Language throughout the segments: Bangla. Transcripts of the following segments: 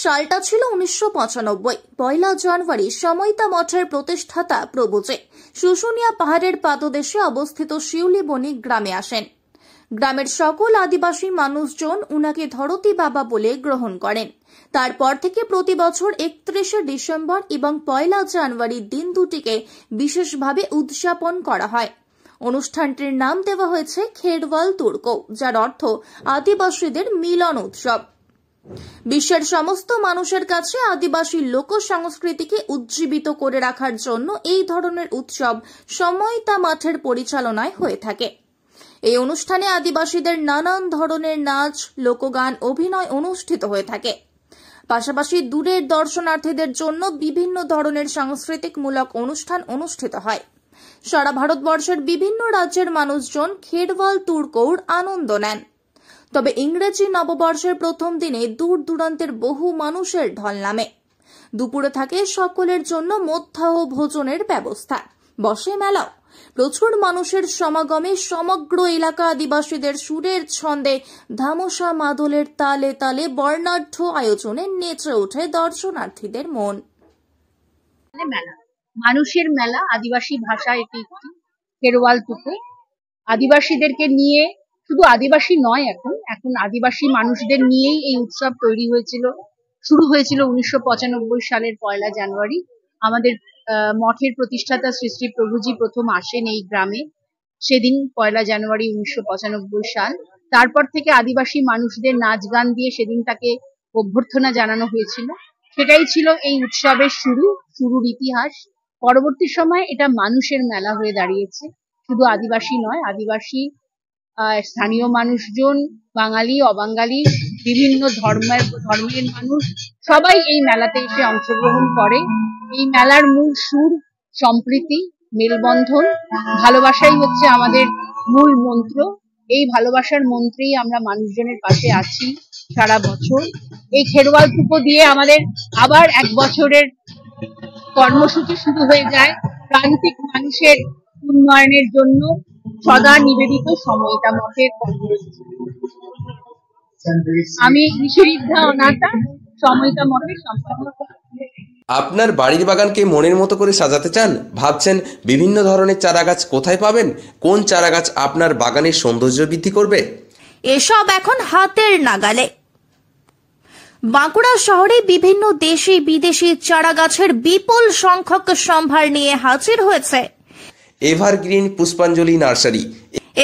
সালটা ছিল 1995। 1 জানুয়ারি সময়তা মঠের প্রতিষ্ঠাতা প্রভুজি শুশুনিয়া পাহাড়ের পাদদেশে অবস্থিত শিউলিবনি গ্রামে আসেন। গ্রামের সকল আদিবাসী মানুষজন উনাকে ধরতী বাবা বলে গ্রহণ করেন। তারপর থেকে প্রতি বছর 31শে ডিসেম্বর এবং 1 জানুয়ারি দিন দুটিকে বিশেষভাবে উদযাপন করা হয়। অনুষ্ঠানটির নাম দেওয়া হয়েছে খেরওয়াল তুর্কো, যার অর্থ আদিবাসীদের মিলন উৎসব। বিশ্বের সমস্ত মানুষের কাছে আদিবাসী লোক সংস্কৃতিকে উজ্জীবিত করে রাখার জন্য এই ধরনের উৎসব সময়তা মঠের পরিচালনায় হয়ে থাকে। এই অনুষ্ঠানে আদিবাসীদের নানান ধরনের নাচ, লোকগান, অভিনয় অনুষ্ঠিত হয়ে থাকে। পাশাপাশি দূরের দর্শনার্থীদের জন্য বিভিন্ন ধরনের সাংস্কৃতিকমূলক অনুষ্ঠান অনুষ্ঠিত হয়। সারা ভারতবর্ষের বিভিন্ন রাজ্যের মানুষজন খেরওয়াল তুর্কোর আনন্দ নেন। তবে ইংরেজি নববর্ষের প্রথম দিনে দূর দূরান্তের বহু মানুষের ঢল নামে। দুপুরে থাকে সকলের জন্য মধ্যাহ্ন ভোজনের ব্যবস্থা, বসে মেলাও। প্রচুর মানুষের সমাগমে সমগ্র এলাকা আদিবাসীদের সুরের ছন্দে ধামসা মাদলের তালে তালে বর্ণাঢ্য আয়োজনে নেচে ওঠে দর্শনার্থীদের মন। মেলা, মানুষের মেলা, আদিবাসী ভাষা এটি একটি খেরওয়াল তুর্কো। আদিবাসীদেরকে নিয়ে, শুধু আদিবাসী নয়, এখন আদিবাসী মানুষদের নিয়েই এই উৎসব তৈরি হয়েছিল। শুরু হয়েছিল 1995 সালের 1 জানুয়ারি। আমাদের মঠের প্রতিষ্ঠাতা শ্রী শ্রী প্রভুজি প্রথম আসেন এই গ্রামে, সেদিন 1 জানুয়ারি 1995 সাল। তারপর থেকে আদিবাসী মানুষদের নাচ গান দিয়ে সেদিন তাকে অভ্যর্থনা জানানো হয়েছিল। সেটাই ছিল এই উৎসবের শুরুর ইতিহাস। পরবর্তী সময় এটা মানুষের মেলা হয়ে দাঁড়িয়েছে। শুধু আদিবাসী নয়, আদিবাসী, স্থানীয় মানুষজন, বাঙালি, অবাঙালি, বিভিন্ন ধর্মের মানুষ সবাই এই মেলাতে এসে অংশগ্রহণ করে। এই মেলার মূল সুর সম্প্রীতি, মেলবন্ধন, ভালোবাসাই হচ্ছে আমাদের মূল মন্ত্র। এই ভালোবাসার মন্ত্রেই আমরা মানুষজনের পাশে আছি সারা বছর। এই খেরওয়াল তুর্কো দিয়ে আমাদের আবার 1 বছরের কর্মসূচি শুরু হয়ে যায় প্রান্তিক মানুষের উন্নয়নের জন্য সদা নিবেদিত সময়তা মঠের কর্মসূচি। আমি নিষিদ্ধা অনাথা, সময়তা মঠের সম্পাদক। আপনার বাড়ির বাগানকে মনের মতো করে সাজাতে চান? ভাবছেন বিভিন্ন ধরনের চারাগাছ কোথায় পাবেন? কোন চারাগাছ আপনার বাগানের সৌন্দর্য বৃদ্ধি করবে? এসব এখন হাতের নাগালে। বাঁকুড়া শহরে বিভিন্ন দেশি বিদেশি চারাগাছের বিপুল সংখ্যক সম্ভার নিয়ে হাজির হয়েছে এভারগ্রিন পুষ্পাঞ্জলি নার্সারি।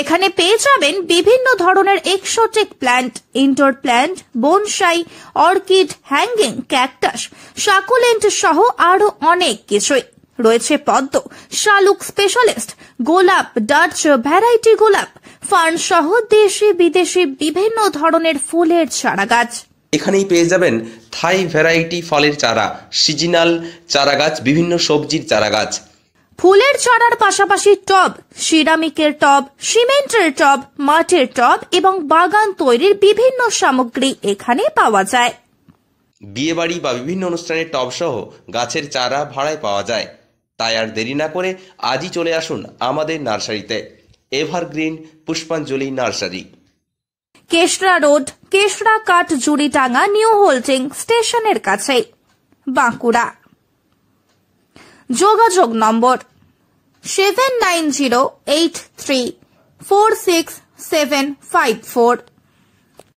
এখানে পেয়ে যাবেন বিভিন্ন ধরনের exotic plant, indoor plant, bonsai, orchid, hanging, cactus, succulent সহ আরো অনেক কিছুই। রয়েছে পদ্ম, শালুক স্পেশালিস্ট, গোলাপ, ডাচ ভ্যারাইটি গোলাপ, ফার্ন সহ দেশি বিদেশি বিভিন্ন ধরনের ফুলের চারাগাছ। এখানেই পেয়ে যাবেন থাই ভ্যারাইটি ফলের চারা, সিজনাল চারাগাছ, বিভিন্ন সবজির চারাগাছ। ফুলের চারার পাশাপাশি টব, সিরামিকের টব, সিমেন্টের টব, মাটির টব এবং বাগান তৈরির বিভিন্ন সামগ্রী এখানে পাওয়া যায়। বিয়েবাড়ি বা বিভিন্ন অনুষ্ঠানের টব সহ গাছের চারা ভাড়ায় পাওয়া যায়। তাই আর দেরি না করে আজই চলে আসুন আমাদের নার্সারিতে, এভারগ্রিন পুষ্পাঞ্জলি নার্সারি, কেশরা রোড, কেশরা কাঠ জুড়িটাঙ্গা নিউ হোল্ডিং স্টেশনের কাছে, বাঁকুড়া। যোগাযোগ নম্বর 7908346754।